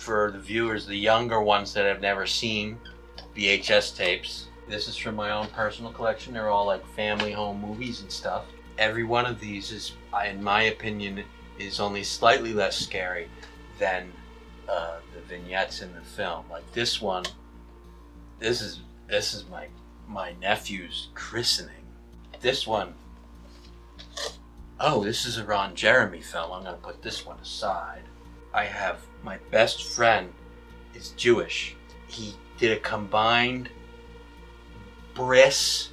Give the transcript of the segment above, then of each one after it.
for the viewers, the younger ones that have never seen VHS tapes. This is from my own personal collection. They're all like family home movies and stuff. Every one of these is, in my opinion, is only slightly less scary than the vignettes in the film. Like this one, this is my nephew's christening. This one, oh, this is a Ron Jeremy film. I'm gonna put this one aside. I have my best friend is Jewish. He did a combined bris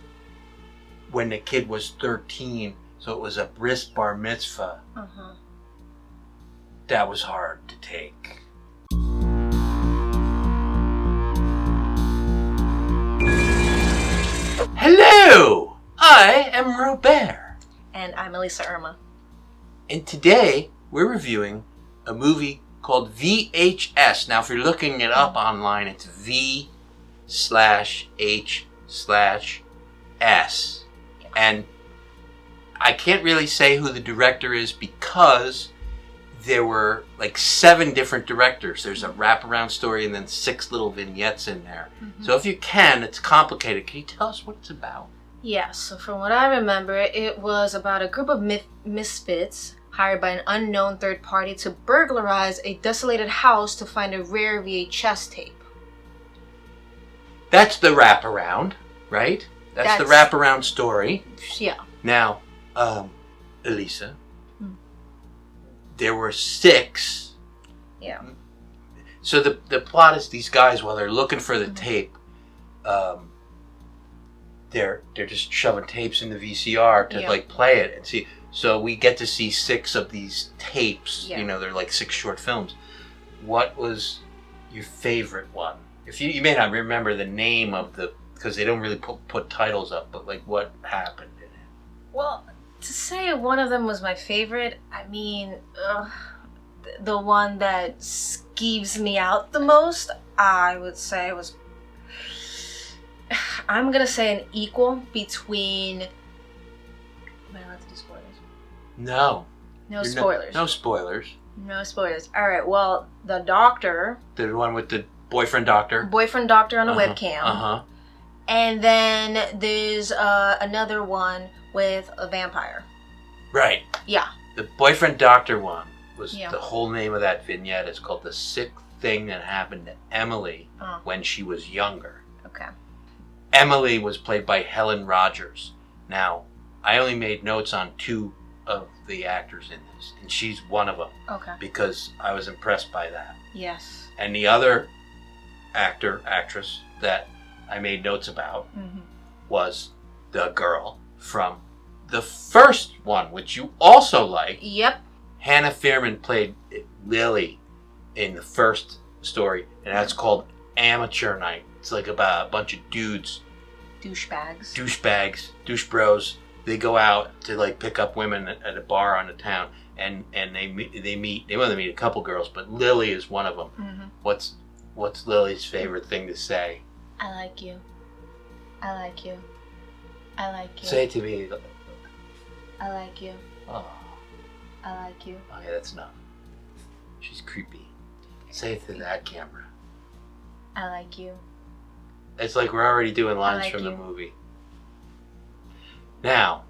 when the kid was 13, so it was a bris bar mitzvah. That was hard to take. Hello! I am Robert. And I'm Elisa Irma. And today we're reviewing a movie called VHS. Now if you're looking it up online, it's V/H/S. And I can't really say who the director is because there were like 7 different directors. There's a wraparound story and then 6 little vignettes in there. So if you can, it's complicated. Can you tell us what it's about? Yes, so from what I remember, it was about a group of misfits hired by an unknown third party to burglarize a desolated house to find a rare VHS tape. That's the wraparound, right? That's the wraparound story. Yeah. Now, Elisa, there were 6. Yeah. So the plot is these guys, while they're looking for the tape, they're just shoving tapes in the VCR to like play it and see. So we get to see 6 of these tapes. You know, they're like 6 short films. What was your favorite one? If you may not remember the name of the, because they don't really put titles up, but like what happened in it? Well, to say one of them was my favorite, I mean, the one that skeeves me out the most, I would say was, I'm gonna say an equal between. Am I allowed to do spoilers? No. No spoilers. No spoilers. No spoilers. All right. Well, the doctor. The one with the boyfriend doctor. Boyfriend doctor on a webcam. And then there's another one with a vampire. Right. Yeah. The boyfriend doctor one was the whole name of that vignette. It's called The Sick Thing That Happened to Emily When She Was Younger. Okay. Emily was played by Helen Rogers. Now, I only made notes on 2 of the actors in this, and she's one of them. Okay. Because I was impressed by that. Yes. And the other actress that I made notes about was the girl from the first one, which you also like. Yep. Hannah Fearman played Lily in the first story, and that's called Amateur Night. It's like about a bunch of dudes. Douchebags, douche bros. They go out to like pick up women at a bar on the town, and they meet. They want to meet a couple girls, but Lily is one of them. What's Lily's favorite thing to say? I like you. I like you. I like you. Say it to me. I like you. Oh. I like you. Okay, that's enough. She's creepy. Say it to that camera. I like you. It's like we're already doing lines like from you. the movie. Now,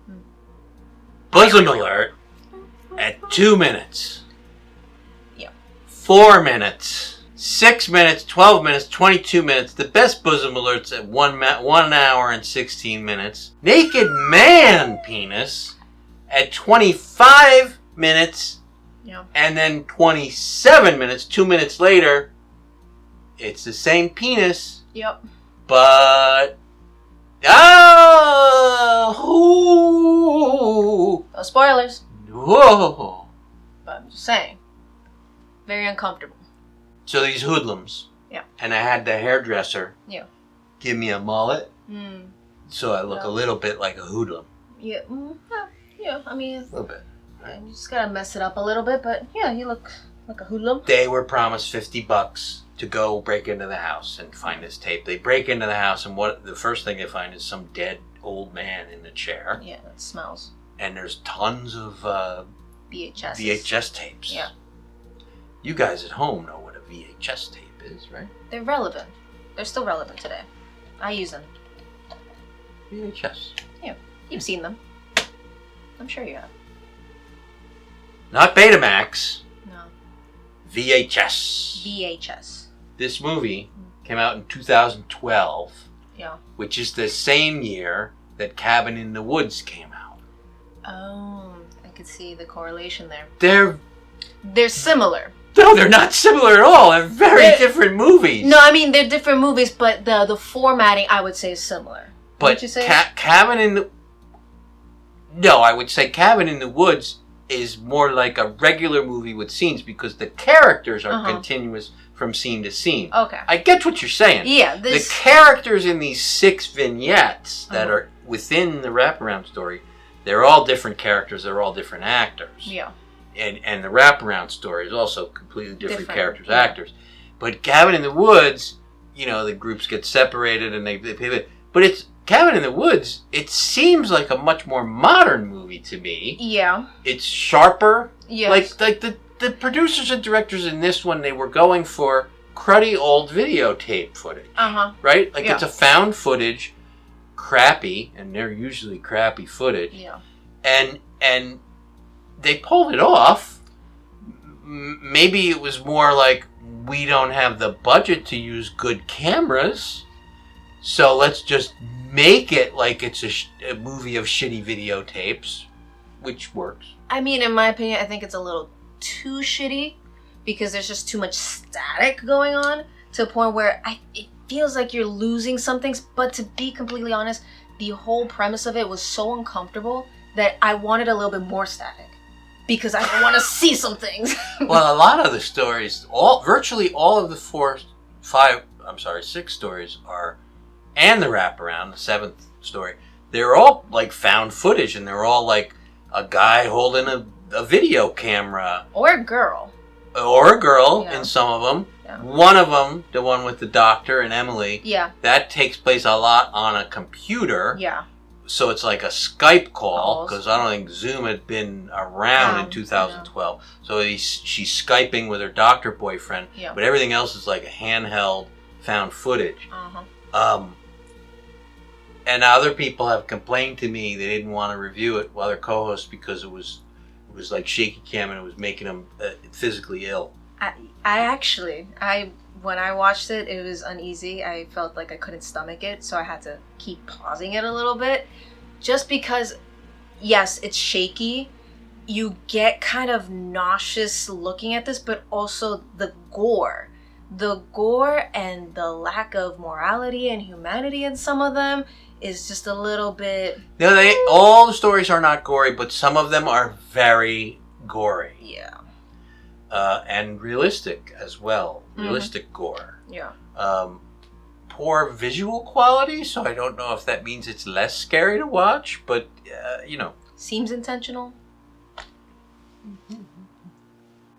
bosom alert at 2 minutes. Yeah. 4 minutes. 6 minutes, 12 minutes, 22 minutes. The best bosom alerts at 1 hour and 16 minutes. Naked man penis at 25 minutes. Yeah. And then 27 minutes, 2 minutes later, it's the same penis. Yep. But no spoilers. Whoa. But I'm just saying. Very uncomfortable. So these hoodlums. Yeah. And I had the hairdresser. Yeah. Give me a mullet. So I look a little bit like a hoodlum. Yeah. Yeah. I mean. A little bit. Right. You just gotta mess it up a little bit, but yeah, you look like a hoodlum. They were promised $50 to go break into the house and find this tape. They break into the house, and the first thing they find is some dead old man in the chair. Yeah, that smells. And there's tons of VHS tapes. Yeah. You guys at home know what a VHS tape is, right? They're relevant. They're still relevant today. I use them. VHS. Yeah, you've seen them. I'm sure you have. Not Betamax. No. VHS. VHS. This movie came out in 2012. Yeah. Which is the same year that Cabin in the Woods came out. Oh, I could see the correlation there. They're similar. No, they're not similar at all. They're very different movies. No, I mean they're different movies, but the formatting I would say is similar. But would you say? Cabin in the... No, I would say Cabin in the Woods is more like a regular movie with scenes because the characters are continuous from scene to scene. Okay. I get what you're saying. Yeah. The characters in these 6 vignettes that are within the wraparound story, they're all different characters. They're all different actors. Yeah. And the wraparound story is also completely different characters, actors. But Cabin in the Woods, the groups get separated and they pivot. But it's Cabin in the Woods, it seems like a much more modern movie to me. Yeah. It's sharper. Yes. Like the producers and directors in this one, they were going for cruddy old videotape footage. Right? Like it's a found footage, crappy, and they're usually crappy footage. Yeah. And they pulled it off. Maybe it was more like, we don't have the budget to use good cameras, so let's just make it like it's a movie of shitty videotapes, which works. I mean, in my opinion, I think it's a little too shitty because there's just too much static going on to a point where it feels like you're losing some things. But to be completely honest, the whole premise of it was so uncomfortable that I wanted a little bit more static. Because I want to see some things. Well, a lot of the stories, virtually all of the 6 stories are, and the wraparound, the 7th story, they're all like found footage, and they're all like a guy holding a video camera. Or a girl. In some of them. Yeah. One of them, the one with the doctor and Emily, that takes place a lot on a computer. Yeah. So it's like a Skype call, because I don't think Zoom had been around in 2012. So she's Skyping with her doctor boyfriend, but everything else is like a handheld found footage. And other people have complained to me they didn't want to review it while they're co-hosts because it was like shaky cam and it was making them physically ill. When I watched it, it was uneasy. I felt like I couldn't stomach it, so I had to keep pausing it a little bit. Just because, yes, it's shaky. You get kind of nauseous looking at this, but also the gore. The gore and the lack of morality and humanity in some of them is just a little bit... No, all the stories are not gory, but some of them are very gory. Yeah. And realistic as well. Realistic gore. Yeah. Poor visual quality, so I don't know if that means it's less scary to watch, but, Seems intentional.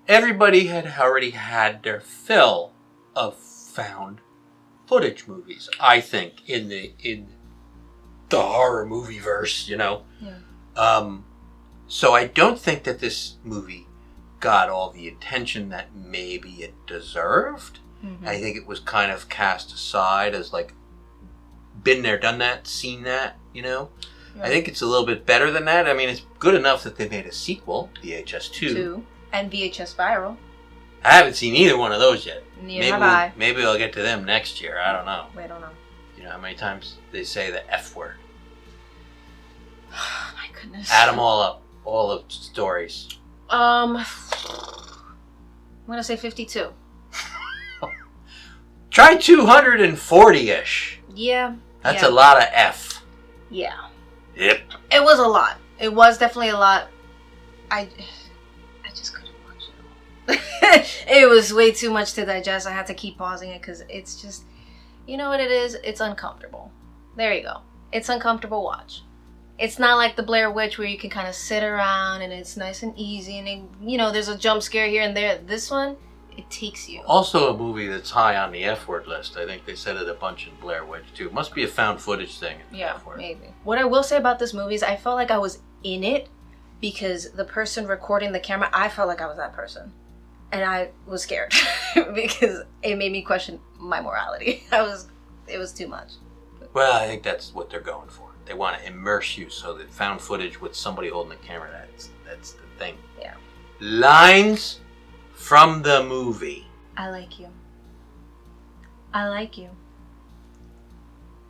Everybody had already had their fill of found footage movies, I think, in the horror movie verse, Yeah. So I don't think that this movie got all the attention that maybe it deserved. I think it was kind of cast aside as like, been there, done that, seen that, Yeah. I think it's a little bit better than that. I mean, it's good enough that they made a sequel, VHS 2. And VHS Viral. I haven't seen either one of those yet. Neither have I. Maybe I'll get to them next year. I don't know. I don't know. You know how many times they say the F word? Oh, my goodness. Add them all up. All the stories. I'm going to say 52. Try 240-ish. Yeah. That's a lot of F. Yeah. Yep. It was a lot. It was definitely a lot. I just couldn't watch it all. It was way too much to digest. I had to keep pausing it because it's just, you know what it is? It's uncomfortable. There you go. It's uncomfortable watch. It's not like the Blair Witch where you can kind of sit around and it's nice and easy and, there's a jump scare here and there. This one, it takes you. Also a movie that's high on the F word list. I think they said it a bunch in Blair Witch too. It must be a found footage thing. Yeah, maybe. What I will say about this movie is I felt like I was in it because the person recording the camera, I felt like I was that person. And I was scared because it made me question my morality. It was too much. Well, I think that's what they're going for. They want to immerse you, so that found footage with somebody holding the camera, that's the thing. Yeah. Lines from the movie. I like you. I like you.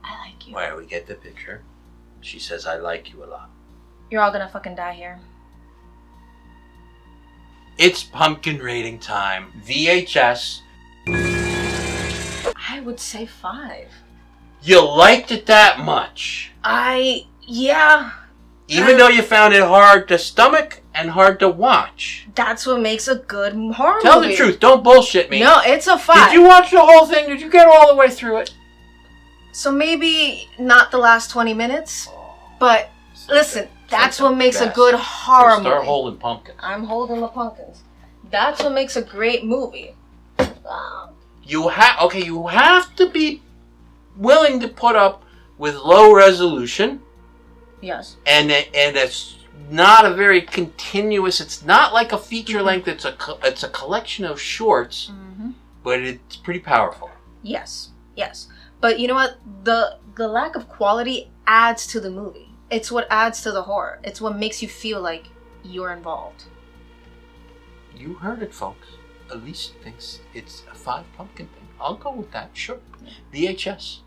I like you. Where we get the picture. She says, I like you a lot. You're all gonna fucking die here. It's pumpkin rating time. VHS. I would say 5. You liked it that much. Yeah. Even though you found it hard to stomach and hard to watch. That's what makes a good horror Tell movie. the truth. Don't bullshit me. No, it's a 5. Did you watch the whole thing? Did you get all the way through it? So maybe not the last 20 minutes, but listen, that's what makes a good horror movie. Start holding pumpkins. I'm holding the pumpkins. That's what makes a great movie. You have to be willing to put up with low resolution. Yes. And it's not a very continuous. It's not like a feature length. It's a collection of shorts, but it's pretty powerful. Yes. But you know what? The lack of quality adds to the movie. It's what adds to the horror. It's what makes you feel like you're involved. You heard it, folks. Elise thinks it's a 5 pumpkin thing. I'll go with that. Sure. VHS.